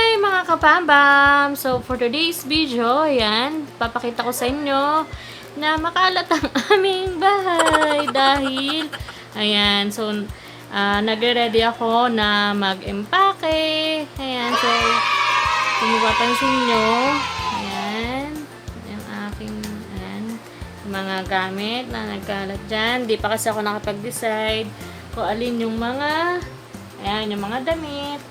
Hi mga kapambam! So for today's video, ayan, papakita ko sa inyo na makalat ang aming bahay dahil, ayan, so nagre-ready ako na mag-empake. Ayan, so kung mapapansin nyo, ayan, yung aking, ayan, mga gamit na nagkalat dyan. Di pa kasi ako nakapag-decide kung alin yung mga, ayan, yung mga damit,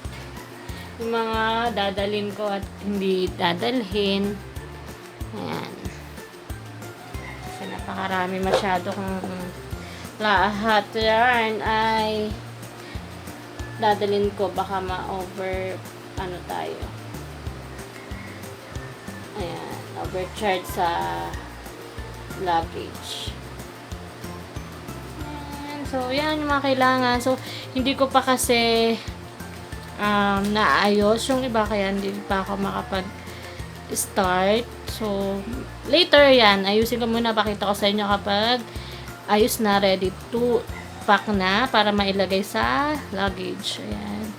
yung mga dadalhin ko at hindi dadalhin. Ayan. Kasi napakarami masyado kung lahat yan ay dadalhin ko. Baka ma-over, ano tayo. Ayan. Overcharge sa luggage. Ayan. So, yan yung mga kailangan. So, hindi ko pa kasi naayos yung iba, kaya hindi pa ako makapag-start. So, later yan, ayusin ko muna, pakita ko sa inyo kapag ayos na, ready to pack na para mailagay sa luggage. Ayan.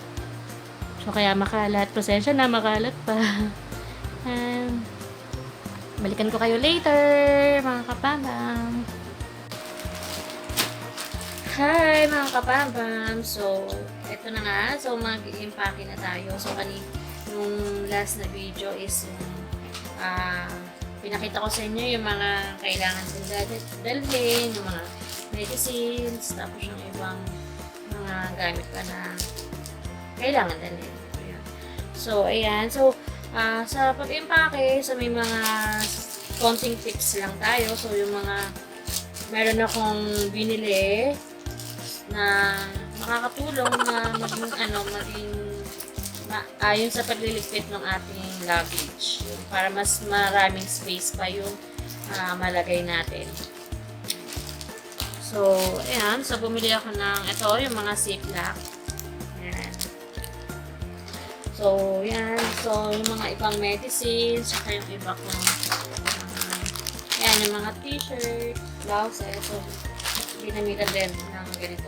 So, kaya makalat. Pasensya na, makalat pa. Balikan ko kayo later, mga kapambam. Hi mga kapambam! So, eto na nga. So, mag-i-impake na tayo. So, yung last na video is pinakita ko sa inyo yung mga kailangan kong dalhin, yung mga medicines, tapos yung ibang mga gamit pa na kailangan dalhin. Ayan. So, ayan. So, sa pag-impake, so may mga konting tips lang tayo. So, yung mga meron akong binili na makakatulong na maging ayon sa pagliligpit ng ating luggage para mas maraming space pa yung malagay natin. So, ayan. So, bumili ako ng ito, yung mga ziplock. Ayan. So, yan. So, yung mga ibang medicines, saka yung iba kong ayan, yung mga t-shirt, blouses. So, ginamitan din ng ganito.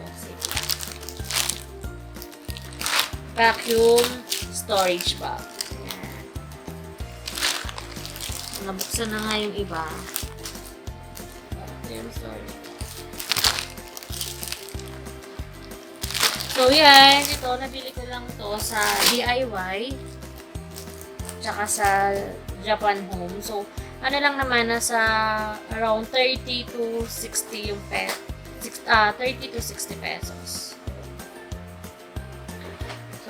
Vacuum storage bag. Ayan. Nabuksan na nga yung iba. Vacuum storage bag. So, yan. Ito, nabili ko lang to sa DIY. Tsaka sa Japan Home. So, ano lang naman, nasa around 30 to 60 yung 30 to 60 pesos.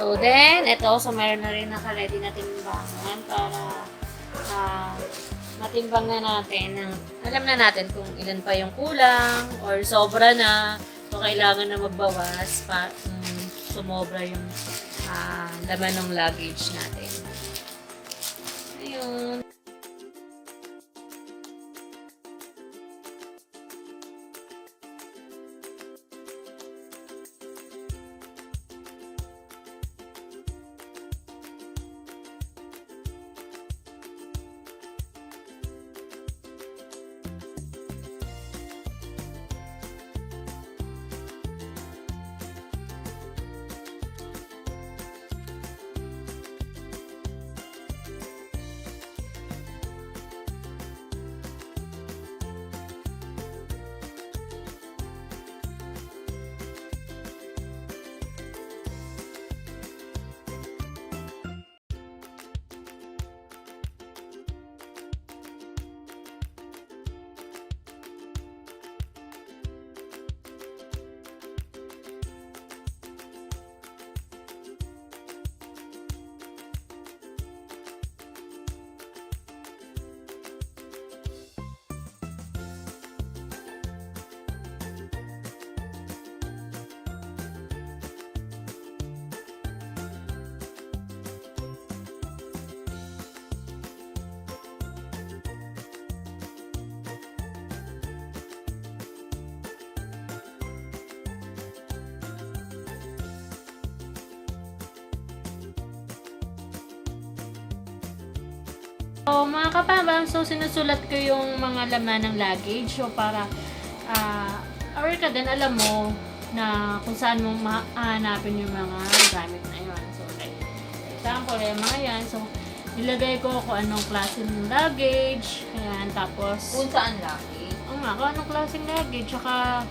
So, then, ito, so meron na rin naka-ready na timbangan para matimbang na natin. Alam na natin kung ilan pa yung kulang or sobra na. So, kailangan na magbawas pa sumobra yung laman ng luggage natin. Ayun. So, mga kapambam, so sinusulat ko yung mga laman ng luggage. So, para aware ka din, alam mo na kung saan mo mahanapin yung mga gamit na yun. So, like, example, Ayan, mga yan. So, nilagay ko kung anong klase ng luggage. Ayan, tapos... Kung saan lagi? Oo nga, kung anong klaseng luggage. Tsaka,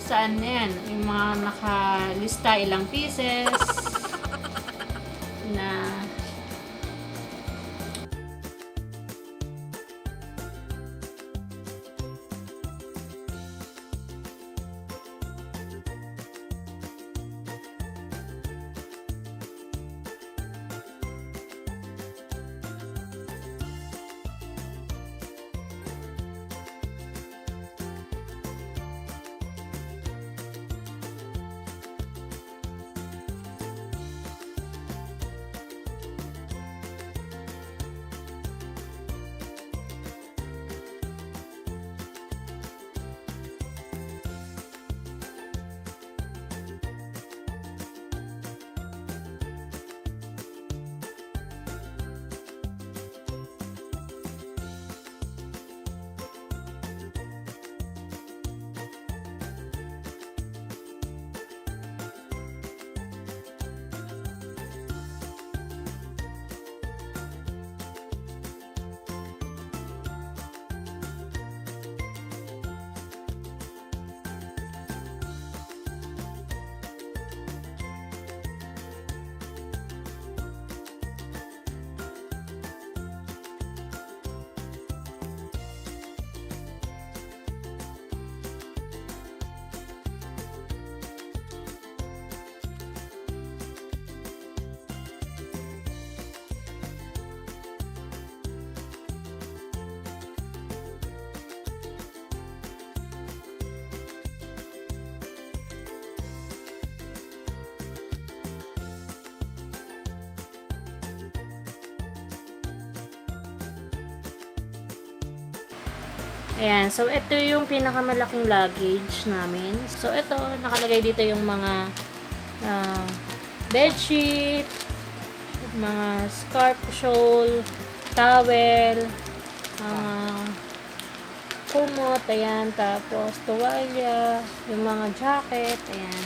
saan na yan. Yung mga nakalista, ilang pieces. Na... Ayan, so ito yung pinakamalaking luggage namin. So ito, nakalagay dito yung mga bedsheet, mga scarf, shawl, towel, kumot, ayan, tapos tuwalya, yung mga jacket, ayan.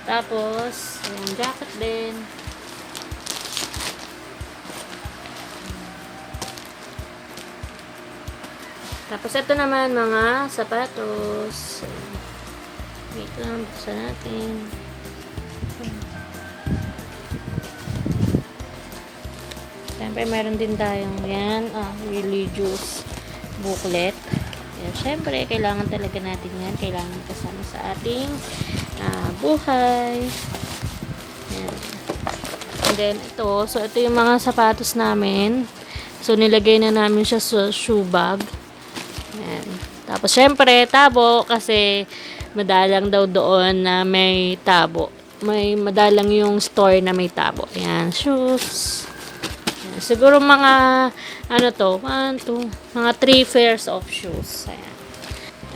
Tapos, yung jacket din. Tapos, ito naman, mga sapatos. Wait lang, buksan natin. Siyempre, meron din tayong yan, religious booklet. Yan, siyempre, kailangan talaga natin yan. Kailangan kasama sa ating buhay. Yan. And then, ito. So, ito yung mga sapatos namin. So, nilagay na namin siya sa shoe bag. Yan. Tapos, syempre, tabo kasi madalang daw doon na may tabo. May madalang yung store na may tabo. Yan, shoes. Yan. Siguro mga, ano to, 1, 2, mga 3 pairs of shoes. Ayan.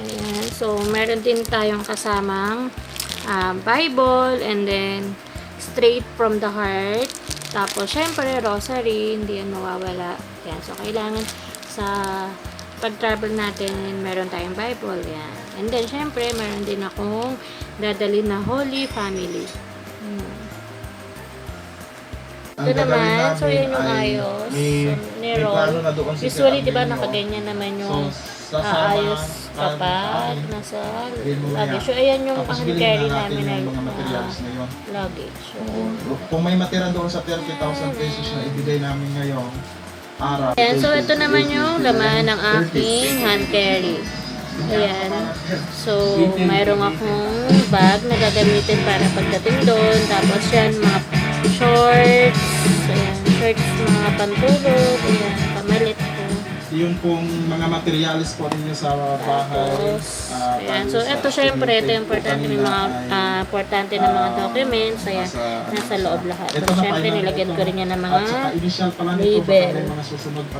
Ayan. So, meron din tayong kasamang Bible and then straight from the heart. Tapos, syempre, rosary, hindi yan mawawala. Yan. So, kailangan sa pag-travel natin, meron tayong Bible, yan. And then, syempre, meron din akong dadalhin na Holy Family. Ito naman, so yun yung ayos. Ni Ron. Usually, di ba, nakaganyan naman yung ayos kapag nasa luggage. So, ayan yung hand-carry namin na luggage. So, kung may matira doon sa 30,000 pesos na ibigay namin ngayon, araw. Ayan, so ito naman yung laman ng aking hand carry. Ayan. So, mayroong akong bag na gagamitin para pagdating doon. Tapos yan, mga shorts. Ayan, shorts, mga pantulog. Ayan, pamalit ko. Yun pong mga materialis po ninyo sa bahay. Ayan. So, ito syempre, ito yung importante, may mga importante na mga documents. Ayan, nasa loob lahat. So, syempre, nilagyan ko rin yan ng mga label.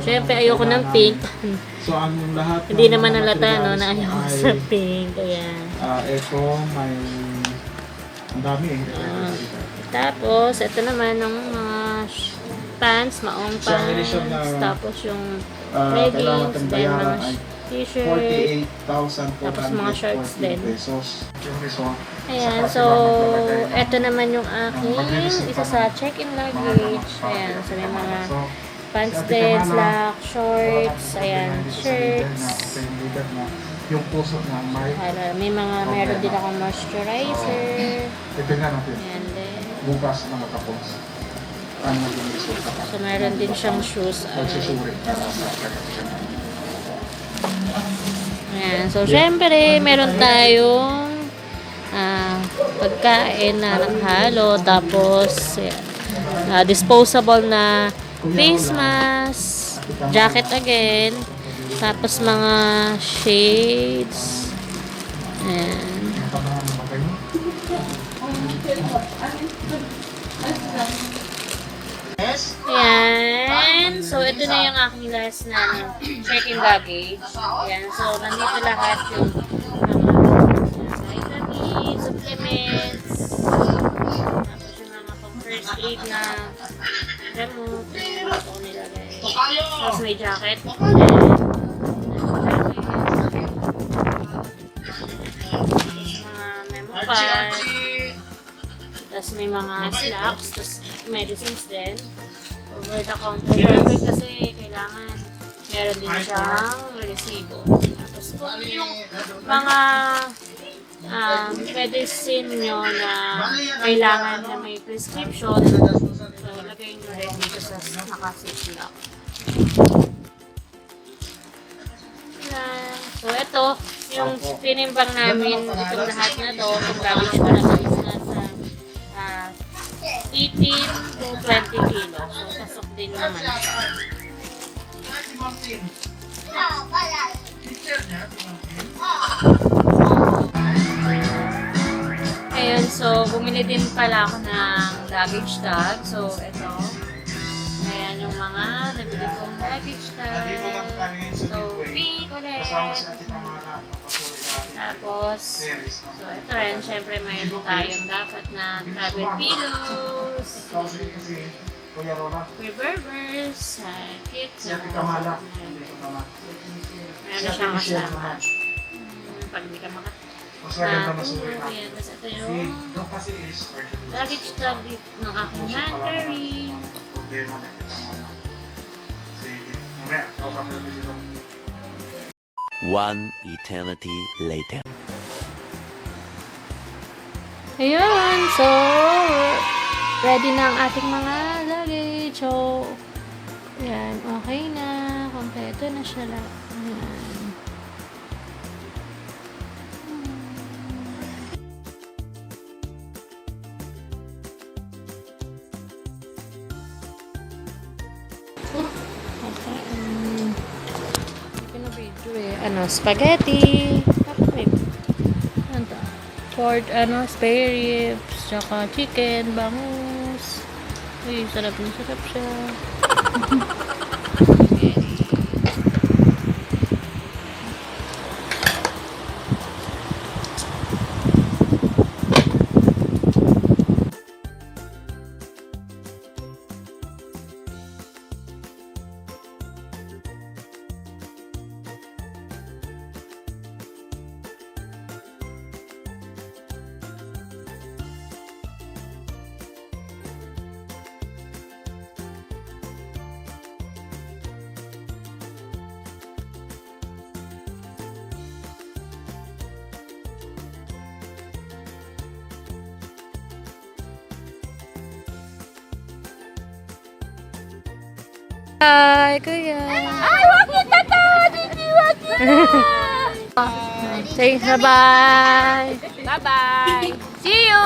Syempre, ayoko ng pink. So, ang lahat hindi naman nalata, no, na ayoko sa pink. Ayan. Ito, may ang dami eh. Tapos, ito naman ng mga pants, maong pants. Tapos yung leggings, then mga t-shirt. 48,440 Tapos mga shorts din. pesos. Yung resort. Ayan, so, eto naman yung aking isa sa check-in luggage. Ayan, so may mga pants din, slack, shorts, ayan, shirts. Yung puso na may May mga, meron din akong moisturizer. ito nga natin. Ayan din. Bukas na matapos. Ano yung result? So, meron din siyang shoes. Magsusuri para sa kanya. Ayan, so, syempre, meron tayong pagkain na naghalo. Tapos, ayan, disposable na face mask, jacket again. Tapos, mga shades. Ayan. Ayan. So, ito na yung aking last na check-in luggage. Ayan. So, nandito lahat yung mga vitamins, supplements, tapos yung mga pang first aid na gamot. Ayan. Ito ko nilagay. Tapos may jacket. Mga memo pad. Tapos may mga snacks. Tapos medicines din. Over the counter. Perfect kasi kailangan meron din siyang resibo. Tapos kung yung mga medicine nyo na kailangan na may prescription, so lagay nyo rin dito sa naka-ziplock. So ito, yung tinimbang namin itong lahat na to, itong luggage ko na to is nasa 18 to 20 kilos. So, pasok din naman siya. Ayun, so, bumili din pala ako ng luggage tag. So, ito. Ayan yung mga nabili kong luggage tag. So, pink ulit. Tapos, so ito rin, syempre mayroon tayong dapat na travel pillows, reverbers, kits, meron siyang kasama. Pag hindi ka makatulog, ayan, tapos ito yung luggage tag ng aking hand carry. One eternity later. Ayun, so ready na ang ating mga luggage. So, ayan, okay na. Kompleto na siya lang. Ayan. Okay. Video eh. Ano, spaghetti. Tapos may ano to? Pork, spare ribs, tsaka chicken, bangus. Uy, sarap na sarap siya. Hi, kuya. Ay, wag kita to! Hindi, wag kita! Say bye. Bye-bye! See you!